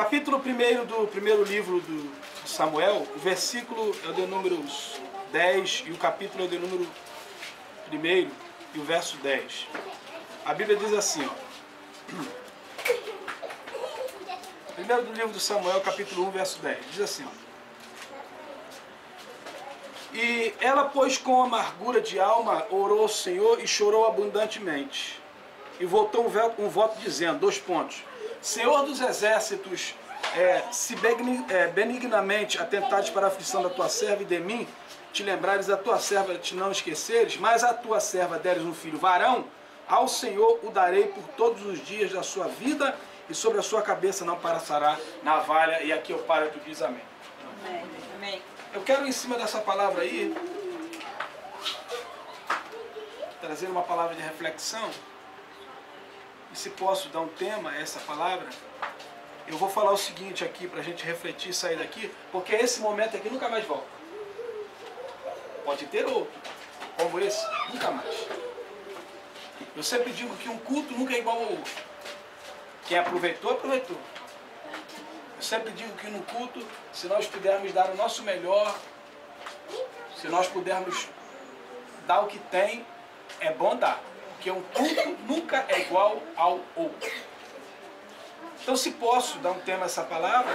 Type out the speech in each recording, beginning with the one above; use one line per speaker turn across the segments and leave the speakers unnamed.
Capítulo 1 do primeiro livro de Samuel, o versículo é o de número 10 e o capítulo é o de número 1 e o verso 10. A Bíblia diz assim, ó. Primeiro do livro de Samuel, capítulo 1, verso 10. Diz assim, ó. E ela, pois, com amargura de alma, orou ao Senhor e chorou abundantemente. E voltou um voto dizendo, 2 pontos. Senhor dos exércitos, se benignamente atentares para a aflição da tua serva e de mim, te lembrares da tua serva, te não esqueceres, mas a tua serva deres um filho varão, ao Senhor o darei por todos os dias da sua vida, e sobre a sua cabeça não passará navalha. E aqui eu paro e tu diz amém.
Amém. Amém.
Eu quero, em cima dessa palavra aí, trazer uma palavra de reflexão. E se posso dar um tema a essa palavra, eu vou falar o seguinte aqui, para a gente refletir e sair daqui, porque esse momento aqui nunca mais volta. Pode ter outro, como esse, nunca mais. Eu sempre digo que um culto nunca é igual ao outro. Quem aproveitou, aproveitou. Eu sempre digo que no culto, se nós pudermos dar o nosso melhor, se nós pudermos dar o que tem, é bom dar. Porque um culto nunca é igual ao outro. Então, se posso dar um tema a essa palavra,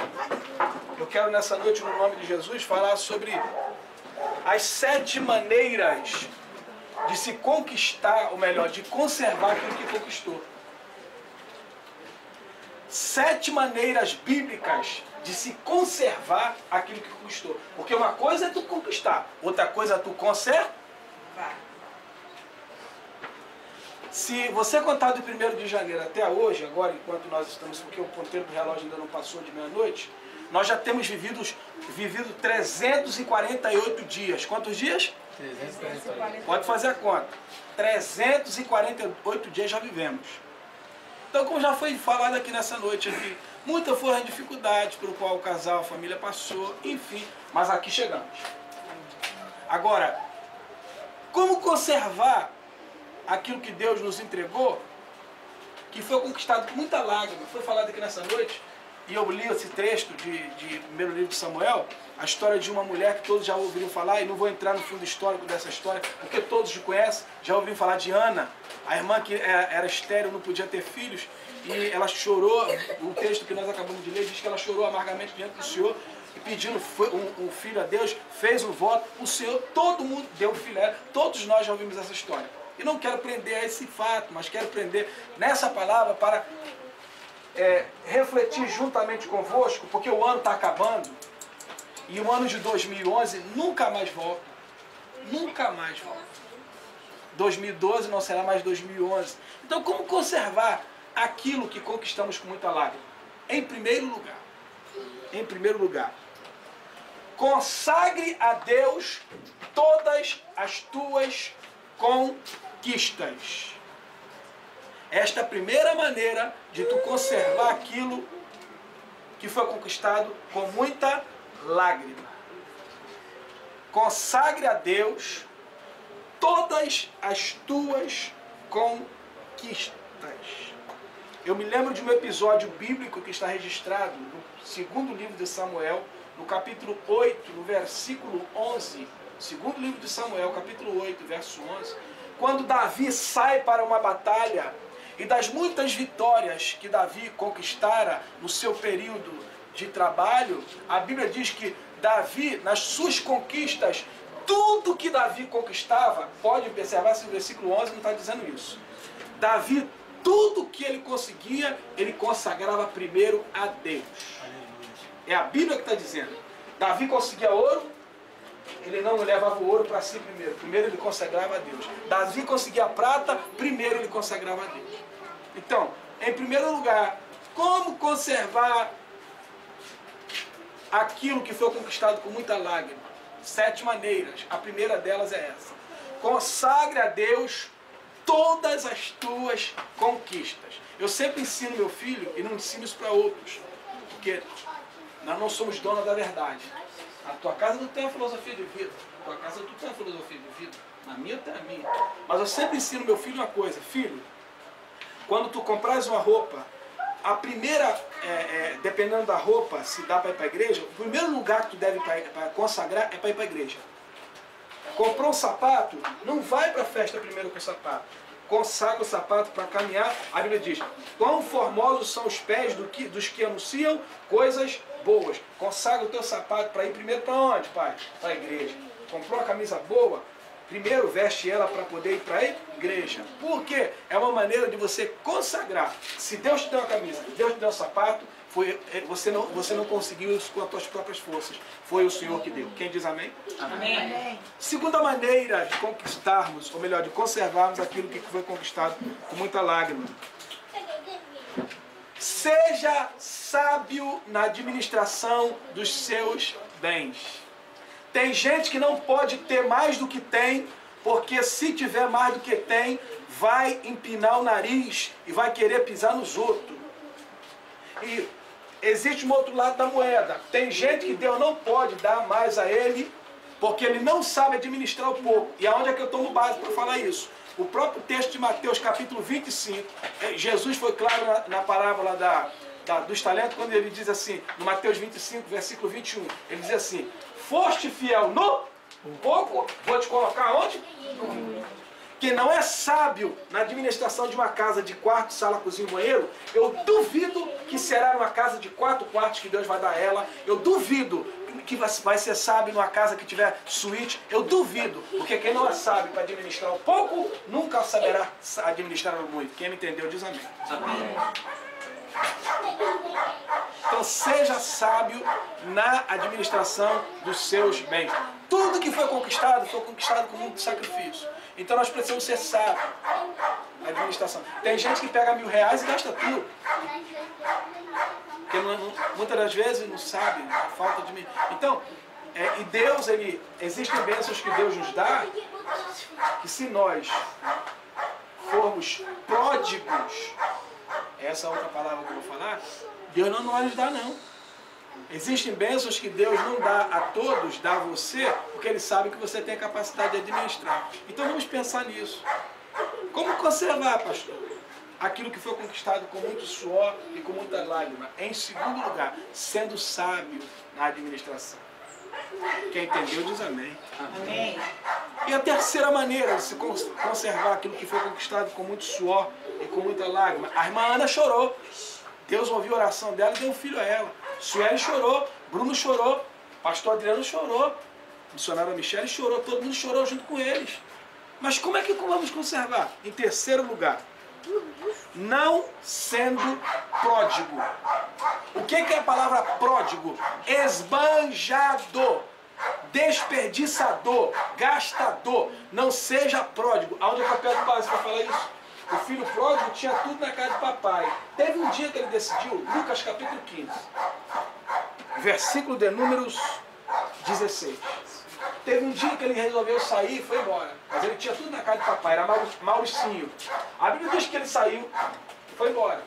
eu quero nessa noite, no nome de Jesus, falar sobre as 7 maneiras de se conquistar, ou melhor, de conservar aquilo que conquistou. 7 maneiras bíblicas de se conservar aquilo que conquistou. Porque uma coisa é tu conquistar, outra coisa é tu conservar. Se você contar do 1º de janeiro até hoje, agora enquanto nós estamos, porque o ponteiro do relógio ainda não passou de meia-noite, nós já temos vivido 348 dias. Quantos dias? 348. Pode fazer a conta. 348 dias já vivemos. Então, como já foi falado aqui nessa noite, aqui, muitas foram as dificuldades pelo qual o casal, a família passou, enfim, mas aqui chegamos. Agora, como conservar aquilo que Deus nos entregou, que foi conquistado com muita lágrima? Foi falado aqui nessa noite, e eu li esse texto de primeiro livro de Samuel, a história de uma mulher que todos já ouviram falar, e não vou entrar no fundo histórico dessa história, porque todos conhecem, já ouviram falar de Ana, a irmã que era estéril, não podia ter filhos, e ela chorou, o texto que nós acabamos de ler diz que ela chorou amargamente diante do Senhor, e pedindo um filho a Deus, fez um voto, o Senhor, todo mundo deu um filho, todos nós já ouvimos essa história. E não quero prender a esse fato, mas quero prender nessa palavra para refletir juntamente convosco, porque o ano está acabando, e o ano de 2011 nunca mais volta. Nunca mais volta. 2012 não será mais 2011. Então, como conservar aquilo que conquistamos com muita lágrima? Em primeiro lugar, consagre a Deus todas as tuas conquistas. Esta é a primeira maneira de tu conservar aquilo que foi conquistado com muita lágrima. Consagre a Deus todas as tuas conquistas. Eu me lembro de um episódio bíblico que está registrado no 2º livro de Samuel, no capítulo 8, no versículo 11. 2º livro de Samuel, capítulo 8, verso 11. Quando Davi sai para uma batalha, e das muitas vitórias que Davi conquistara no seu período de trabalho, a Bíblia diz que Davi, nas suas conquistas, tudo que Davi conquistava, pode observar se o versículo 11 não está dizendo isso. Davi, tudo que ele conseguia, ele consagrava primeiro a Deus. É a Bíblia que está dizendo. Davi conseguia ouro, ele não levava o ouro para si primeiro. Primeiro ele consagrava a Deus. Davi conseguia prata, primeiro ele consagrava a Deus. Então, em primeiro lugar, como conservar aquilo que foi conquistado com muita lágrima? 7 maneiras. A primeira delas é essa. Consagre a Deus todas as tuas conquistas. Eu sempre ensino meu filho, e não ensino isso para outros, porque nós não somos donos da verdade. Na tua casa não tem a filosofia de vida. Na tua casa tu tem a filosofia de vida. Na minha tem a minha. Mas eu sempre ensino meu filho uma coisa. Filho, quando tu compras uma roupa, a primeira, dependendo da roupa, se dá para ir para a igreja, o primeiro lugar que tu deve para consagrar é para ir para a igreja. Comprou um sapato, não vai para a festa primeiro com o sapato. Consagra o sapato para caminhar. A Bíblia diz, quão formosos são os pés dos que anunciam coisas boas. Consagra o teu sapato para ir primeiro para onde, pai? Para a igreja. Comprou uma camisa boa, primeiro veste ela para poder ir para a igreja. Por quê? É uma maneira de você consagrar. Se Deus te deu uma camisa, Deus te deu um sapato, você não conseguiu isso com as suas próprias forças. Foi o Senhor que deu. Quem diz amém?
Amém.
Segunda maneira de conquistarmos, ou melhor, de conservarmos aquilo que foi conquistado com muita lágrima. Seja sábio na administração dos seus bens. Tem gente que não pode ter mais do que tem, porque se tiver mais do que tem, vai empinar o nariz e vai querer pisar nos outros. E existe um outro lado da moeda. Tem gente que Deus não pode dar mais a ele, porque ele não sabe administrar o pouco. E aonde é que eu tomo base para falar isso? O próprio texto de Mateus, capítulo 25, Jesus foi claro na parábola dos talentos, quando ele diz assim, no Mateus 25, versículo 21, ele diz assim, foste fiel no pouco, vou te colocar onde? Quem não é sábio na administração de uma casa de quarto, sala, cozinha e banheiro, eu duvido que será numa casa de 4 quartos que Deus vai dar a ela. Eu duvido que vai ser sábio numa casa que tiver suíte. Eu duvido, porque quem não é sábio para administrar o pouco, nunca saberá administrar o muito. Quem me entendeu diz amém.
Amém.
Então seja sábio na administração dos seus bens. Tudo que foi conquistado com muito sacrifício. Então nós precisamos ser sábios na administração. Tem gente que pega R$1.000 e gasta tudo. Porque muitas das vezes não sabe, a falta de... Então, e Deus, existem bênçãos que Deus nos dá, que se nós formos pródigos, essa é outra palavra que eu vou falar, Deus não nos dá não. Existem bênçãos que Deus não dá a todos, dá a você, porque Ele sabe que você tem a capacidade de administrar. Então vamos pensar nisso. Como conservar, pastor, aquilo que foi conquistado com muito suor e com muita lágrima? Em segundo lugar, sendo sábio na administração. Quem entendeu diz amém.
Amém.
E a terceira maneira de se conservar aquilo que foi conquistado com muito suor e com muita lágrima. A irmã Ana chorou. Deus ouviu a oração dela e deu um filho a ela. Sueli chorou, Bruno chorou, pastor Adriano chorou, missionária Michele chorou, todo mundo chorou junto com eles. Mas como é que vamos conservar? Em terceiro lugar, não sendo pródigo. O que é a palavra pródigo? Esbanjador, desperdiçador, gastador. Não seja pródigo. Aonde é que eu pego base para falar isso? O filho pródigo tinha tudo na casa de papai. Teve um dia que ele decidiu, Lucas capítulo 15, versículo de números 16. Teve um dia que ele resolveu sair e foi embora. Mas ele tinha tudo na casa de papai, era Mauricinho. A Bíblia diz que ele saiu e foi embora.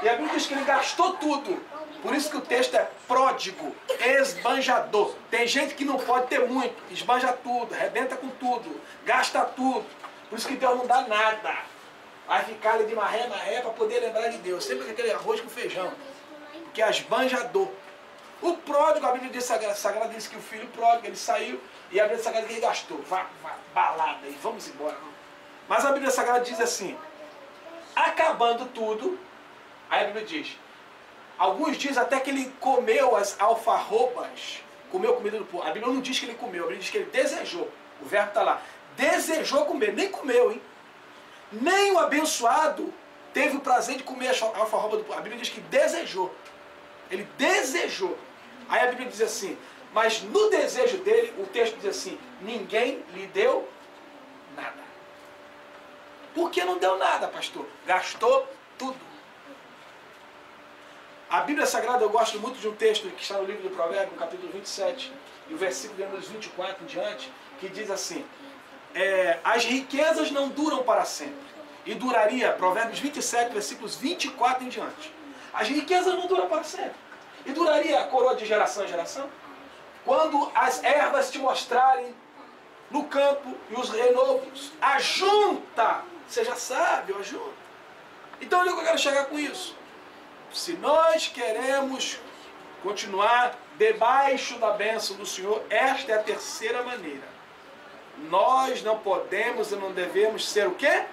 E a Bíblia diz que ele gastou tudo. Por isso que o texto é pródigo, esbanjador. Tem gente que não pode ter muito, esbanja tudo, arrebenta com tudo, gasta tudo. Por isso que Deus não dá nada. Vai ficar ali de maré para poder lembrar de Deus. Sempre com aquele arroz com feijão. Porque é esbanjador. O pródigo, a Bíblia diz, Sagrada diz que o filho pródigo, ele saiu e a Bíblia Sagrada diz que ele gastou. Vá, balada aí, vamos embora. Mas a Bíblia Sagrada diz assim, acabando tudo, aí a Bíblia diz, alguns dizem até que ele comeu as alfarrobas, comeu comida do povo. A Bíblia não diz que ele comeu, a Bíblia diz que ele desejou. O verbo está lá. Desejou comer, nem comeu, hein? Nem o abençoado teve o prazer de comer a alfarroba do povo. A Bíblia diz que desejou. Ele desejou. Aí a Bíblia diz assim, mas no desejo dele, o texto diz assim, ninguém lhe deu nada. Por que não deu nada, pastor? Gastou tudo. A Bíblia Sagrada, eu gosto muito de um texto que está no livro do Provérbio, no capítulo 27, e o versículo de números 24 em diante, que diz assim, as riquezas não duram para sempre. E duraria, Provérbios 27, versículos 24 em diante. As riquezas não duram para sempre. E duraria a coroa de geração em geração? Quando as ervas te mostrarem no campo e os renovos, ajunta, seja sábio, ajunta. Então onde eu quero chegar com isso? Se nós queremos continuar debaixo da bênção do Senhor, esta é a terceira maneira. Nós não podemos e não devemos ser o quê?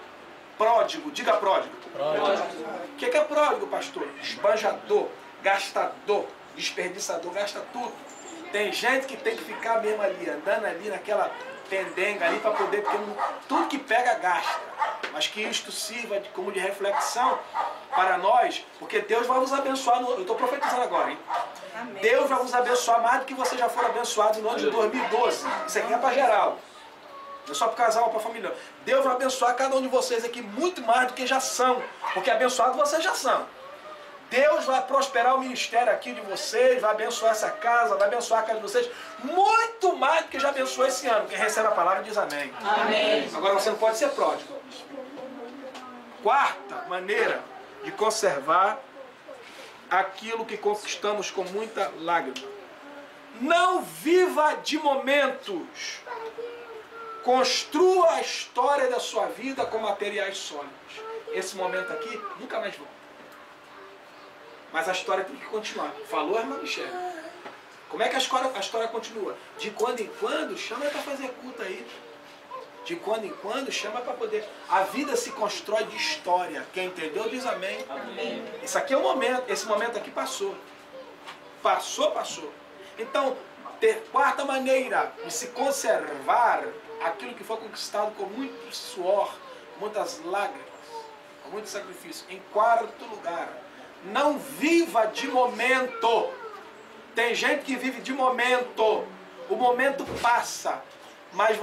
Pródigo. Diga pródigo. O que é pródigo, pastor? Esbanjador, gastador, desperdiçador, gasta tudo. Tem gente que tem que ficar mesmo ali, andando ali naquela pendenga ali para poder, porque tudo que pega gasta. Mas que isto sirva como de reflexão para nós, porque Deus vai nos abençoar. Eu estou profetizando agora, hein?
Amém.
Deus vai nos abençoar mais do que vocês já foram abençoados no ano de 2012. Isso aqui é para geral. Não é só para casal ou para família. Não. Deus vai abençoar cada um de vocês aqui muito mais do que já são. Porque abençoados vocês já são. Deus vai prosperar o ministério aqui de vocês, vai abençoar essa casa, vai abençoar a casa de vocês muito mais do que já abençoou esse ano. Quem recebe a palavra diz amém.
Amém.
Agora você não pode ser pródigo. Quarta maneira de conservar aquilo que conquistamos com muita lágrima. Não viva de momentos. Construa a história da sua vida com materiais sólidos. Esse momento aqui nunca mais volta. Mas a história tem que continuar. Falou, irmã Michele? Como é que a história continua? De quando em quando, chama para fazer culto aí. De quando em quando, chama para poder. A vida se constrói de história. Quem entendeu diz amém.
Amém.
Isso aqui é o momento. Esse momento aqui passou. Passou. Então, quarta maneira de se conservar aquilo que foi conquistado com muito suor, muitas lágrimas, com muito sacrifício. Em quarto lugar, não viva de momento. Tem gente que vive de momento. O momento passa. Mas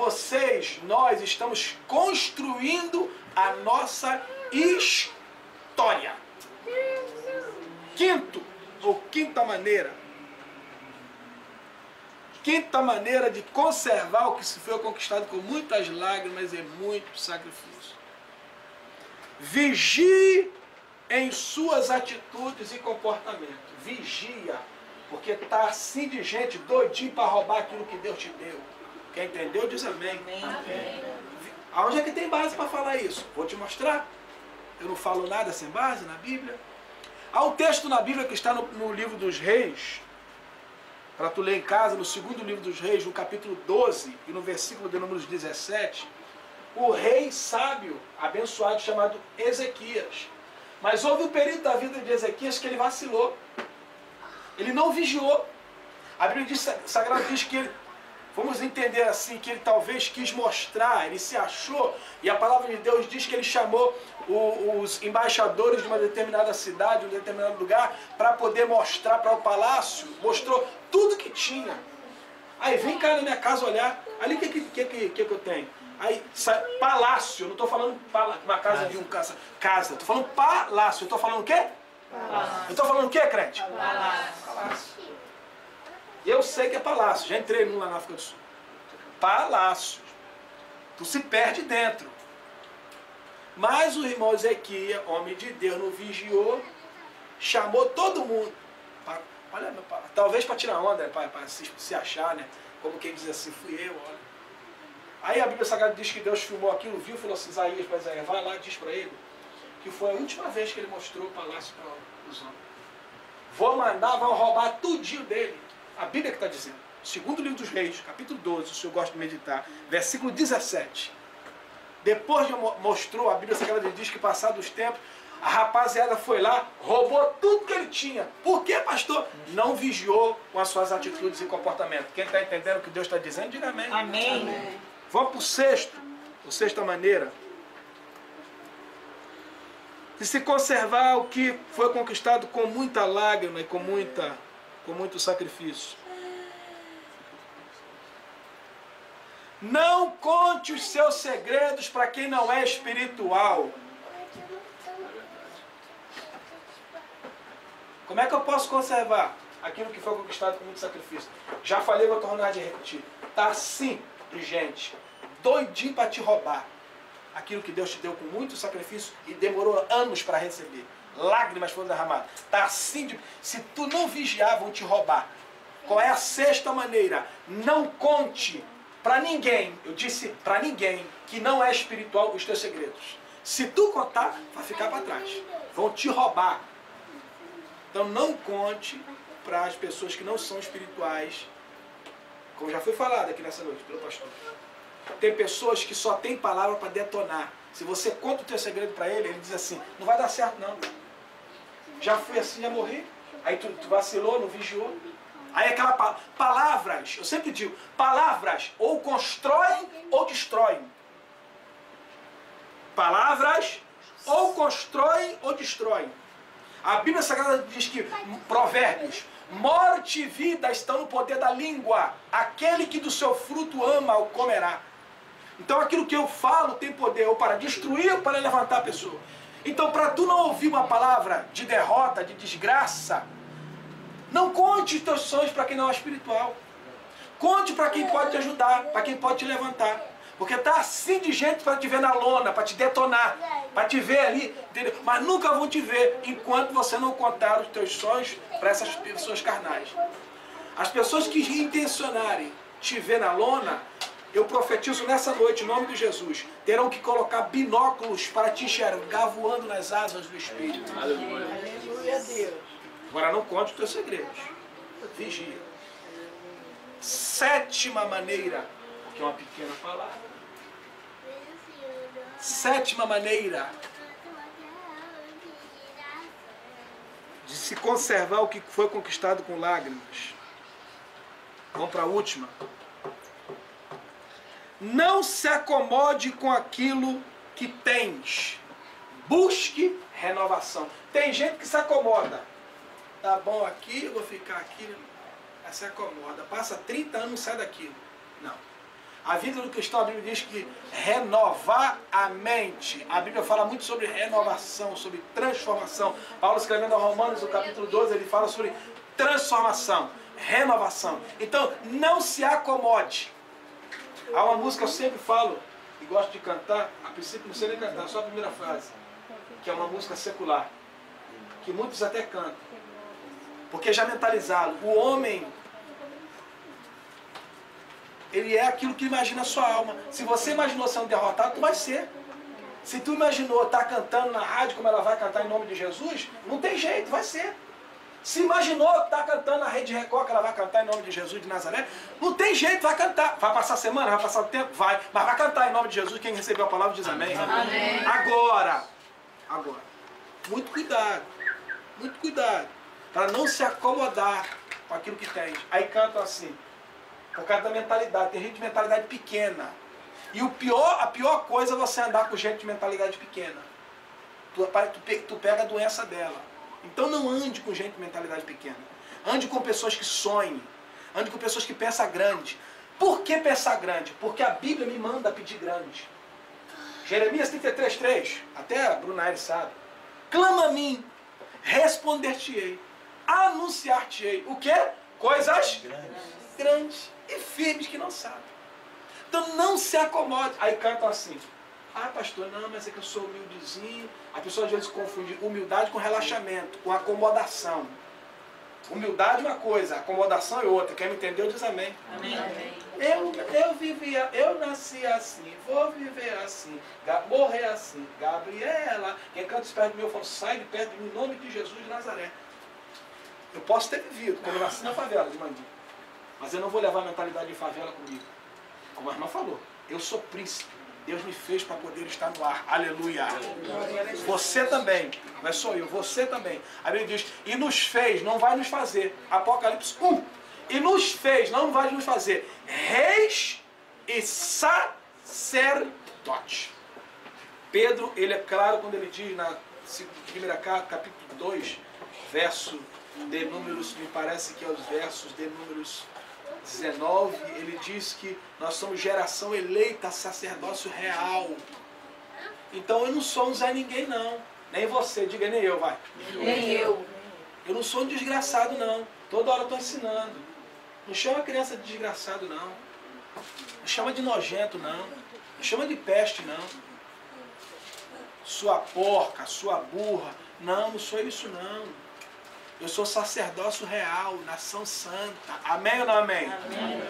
nós estamos construindo a nossa história. Quinta maneira. Quinta maneira de conservar o que se foi conquistado com muitas lágrimas e muito sacrifício. Vigie em suas atitudes e comportamento. Vigia. Porque está assim de gente doidinho para roubar aquilo que Deus te deu. Quem entendeu diz amém.
Amém.
Aonde é que tem base para falar isso? Vou te mostrar. Eu não falo nada sem base na Bíblia. Há um texto na Bíblia que está no livro dos Reis, para tu ler em casa, no segundo livro dos Reis, no capítulo 12 e no versículo de números 17, o rei sábio, abençoado, chamado Ezequias. Mas houve um período da vida de Ezequias que ele vacilou. Ele não vigiou. A Bíblia Sagrada diz que ele, vamos entender assim, que ele talvez quis mostrar, ele se achou, e a palavra de Deus diz que ele chamou os embaixadores de uma determinada cidade, de um determinado lugar, para poder mostrar para o palácio, mostrou tudo que tinha. Aí vem cá na minha casa olhar, ali o que eu tenho? Aí, palácio, eu não estou falando uma casa de um casa, estou falando palácio, eu estou falando o quê?
Palácio.
Eu estou falando o quê, crente?
Palácio.
Eu sei que é palácio, já entrei num lá na África do Sul. Palácio. Tu se perde dentro. Mas o irmão Ezequias, homem de Deus, não vigiou, chamou todo mundo. Olha, meu pai, talvez para tirar onda, para se achar, né? Como quem diz assim, fui eu, olha. Aí a Bíblia Sagrada diz que Deus filmou aquilo, viu, falou assim, Isaías para Isaías, vai lá e diz para ele que foi a última vez que ele mostrou o palácio para os homens. Vão roubar tudinho dele. A Bíblia que está dizendo. Segundo livro dos Reis, capítulo 12, o senhor gosta de meditar, versículo 17. Depois de mostrou, a Bíblia Sagrada diz que passado os tempos, a rapaziada foi lá, roubou tudo que ele tinha. Por quê, pastor? Não vigiou com as suas atitudes e comportamento. Quem está entendendo o que Deus está dizendo, diga amém.
Amém.
Vamos para o sexto. A sexta maneira de se conservar o que foi conquistado com muita lágrima e com muito sacrifício. Não conte os seus segredos para quem não é espiritual. Como é que eu posso conservar aquilo que foi conquistado com muito sacrifício? Já falei, vou tornar de repetir. Está assim de gente, doidinho para te roubar aquilo que Deus te deu com muito sacrifício e demorou anos para receber. Lágrimas foram derramadas. Está assim de... Se tu não vigiar, vão te roubar. Qual é a sexta maneira? Não conte para ninguém, eu disse para ninguém, que não é espiritual os teus segredos. Se tu contar, vai ficar para trás. Vão te roubar. Então não conte para as pessoas que não são espirituais, como já foi falado aqui nessa noite pelo pastor. Tem pessoas que só tem palavra para detonar. Se você conta o teu segredo para ele, ele diz assim, não vai dar certo não. Já fui assim, já morri. Aí tu vacilou, não vigiou. Aí aquela palavras, eu sempre digo, palavras ou constroem ou destroem. Palavras ou constroem ou destroem. A Bíblia Sagrada diz que, Provérbios, morte e vida estão no poder da língua. Aquele que do seu fruto ama o comerá. Então aquilo que eu falo tem poder ou para destruir ou para levantar a pessoa. Então para tu não ouvir uma palavra de derrota, de desgraça, não conte os teus sonhos para quem não é espiritual. Conte para quem pode te ajudar, para quem pode te levantar. Porque tá assim de gente para te ver na lona, para te detonar, para te ver ali, entendeu? Mas nunca vão te ver enquanto você não contar os teus sonhos para essas pessoas carnais. As pessoas que intencionarem te ver na lona, eu profetizo nessa noite, em nome de Jesus, terão que colocar binóculos para te enxergar voando nas asas do Espírito.
Aleluia. Aleluia a Deus.
Agora não conte os teus segredos. Vigia. Sétima maneira, que é uma pequena palavra. Sétima maneira de se conservar o que foi conquistado com lágrimas. Vamos para a última. Não se acomode com aquilo que tens. Busque renovação. Tem gente que se acomoda. Tá bom aqui, eu vou ficar aqui. Aí se acomoda. Passa 30 anos e não sai daquilo. Não. A vida do cristão, a Bíblia diz que renovar a mente. A Bíblia fala muito sobre renovação, sobre transformação. Paulo escrevendo aos Romanos, no capítulo 12, ele fala sobre transformação, renovação. Então, não se acomode. Há uma música que eu sempre falo, e gosto de cantar, a princípio não sei nem cantar, só a primeira frase, que é uma música secular, que muitos até cantam, porque já mentalizaram. O homem, ele é aquilo que imagina a sua alma. Se você imaginou ser um derrotado, tu vai ser. Se tu imaginou estar cantando na rádio como ela vai cantar em nome de Jesus, não tem jeito, vai ser. Se imaginou estar cantando na Rede Record que ela vai cantar em nome de Jesus de Nazaré, não tem jeito, vai cantar. Vai passar a semana, vai passar o tempo? Vai. Mas vai cantar em nome de Jesus. Quem recebeu a palavra diz amém.
Amém.
Agora, muito cuidado, para não se acomodar com aquilo que tem. Aí cantam assim, por causa da mentalidade. Tem gente de mentalidade pequena. E a pior coisa é você andar com gente de mentalidade pequena. Tu pega a doença dela. Então não ande com gente de mentalidade pequena. Ande com pessoas que sonhem. Ande com pessoas que pensam grande. Por que pensar grande? Porque a Bíblia me manda pedir grande. Jeremias 33:3, até a Bruna sabe. Clama a mim, responder-te-ei, anunciar-te-ei. O quê? Coisas grandes e firmes que não sabem. Então não se acomode. Aí cantam assim. Ah, pastor, não, mas é que eu sou humildezinho. A pessoa às vezes confunde humildade com relaxamento, com acomodação. Humildade é uma coisa, acomodação é outra. Quem me entendeu diz amém.
Amém.
Eu nasci assim, vou viver assim, morrer assim. Gabriela, quem canta isso perto de mim, eu falo, sai de perto de mim, em nome de Jesus de Nazaré. Eu posso ter vivido, como eu nasci na favela de Mandim. Mas eu não vou levar a mentalidade de favela comigo. Como a irmã falou, eu sou príncipe. Deus me fez para poder estar no ar. Aleluia. Você também. Não é só eu, você também. A Bíblia diz, e nos fez, não vai nos fazer. Apocalipse 1. E nos fez, não vai nos fazer. Reis e sacerdotes. Pedro, ele é claro quando ele diz na primeira carta, capítulo 2, verso de números, me parece que é os versos de números 19, ele diz que nós somos geração eleita, sacerdócio real. Então eu não sou um Zé Ninguém não. Nem você, diga nem eu, vai.
Nem eu.
Eu não sou um desgraçado não. Toda hora eu estou ensinando. Não chama a criança de desgraçado não. Não chama de nojento não. Não chama de peste não. Sua porca, sua burra. Não, não sou isso não. Eu sou sacerdócio real, nação santa. Amém ou não amém?
Amém.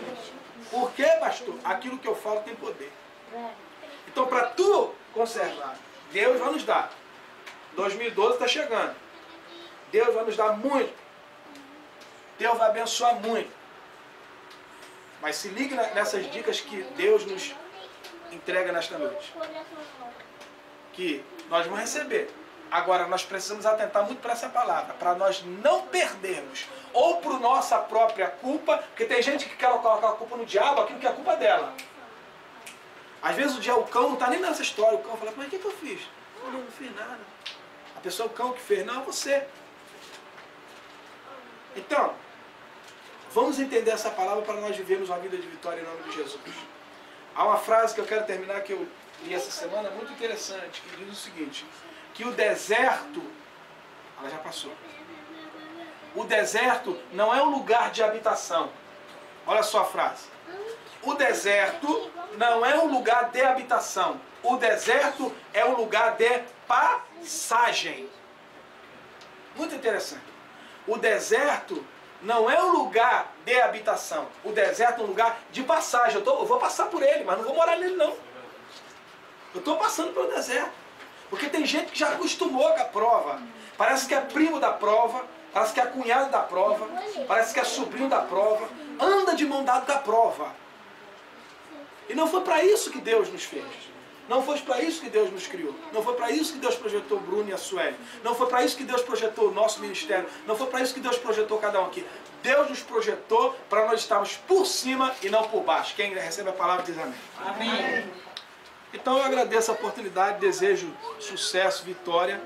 Por quê, pastor? Aquilo que eu falo tem poder. Então, para tu conservar, Deus vai nos dar. 2012 está chegando. Deus vai nos dar muito. Deus vai abençoar muito. Mas se ligue nessas dicas que Deus nos entrega nesta noite. Que nós vamos receber. Agora, nós precisamos atentar muito para essa palavra, para nós não perdermos, ou por nossa própria culpa, porque tem gente que quer colocar a culpa no diabo, aquilo que é a culpa dela. Às vezes o cão não está nem nessa história, o cão fala, mas o que eu fiz? Eu não fiz nada. A pessoa, o cão que fez, não, você. Então, vamos entender essa palavra para nós vivermos uma vida de vitória em nome de Jesus. Há uma frase que eu quero terminar, que eu li essa semana, muito interessante, que diz o seguinte, que o deserto, ela já passou, o deserto não é um lugar de habitação. Olha só a frase. O deserto não é um lugar de habitação. O deserto é um lugar de passagem. Muito interessante. O deserto não é um lugar de habitação. O deserto é um lugar de passagem. Eu vou passar por ele, mas não vou morar nele não. Eu estou passando pelo deserto. Porque tem gente que já acostumou com a prova. Parece que é primo da prova, parece que é cunhado da prova, parece que é sobrinho da prova. Anda de mão dada da prova. E não foi para isso que Deus nos fez. Não foi para isso que Deus nos criou. Não foi para isso que Deus projetou o Bruno e a Sueli. Não foi para isso que Deus projetou o nosso ministério. Não foi para isso que Deus projetou cada um aqui. Deus nos projetou para nós estarmos por cima e não por baixo. Quem recebe a palavra diz amém. Amém. Então eu agradeço a oportunidade, desejo sucesso, vitória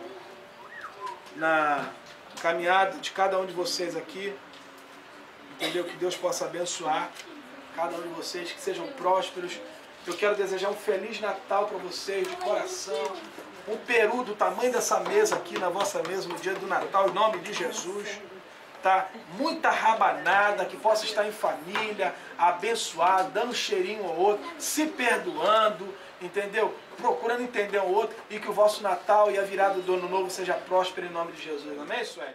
na caminhada de cada um de vocês aqui. Entendeu? Que Deus possa abençoar cada um de vocês, que sejam prósperos. Eu quero desejar um Feliz Natal para vocês, de coração. Um peru do tamanho dessa mesa aqui, na vossa mesa, no dia do Natal, em nome de Jesus. Tá? Muita rabanada, que possa estar em família, abençoado, dando cheirinho ao outro, se perdoando, entendeu? Procurando entender o outro, e que o vosso Natal e a virada do Ano Novo seja próspero em nome de Jesus. Amém, Sueli?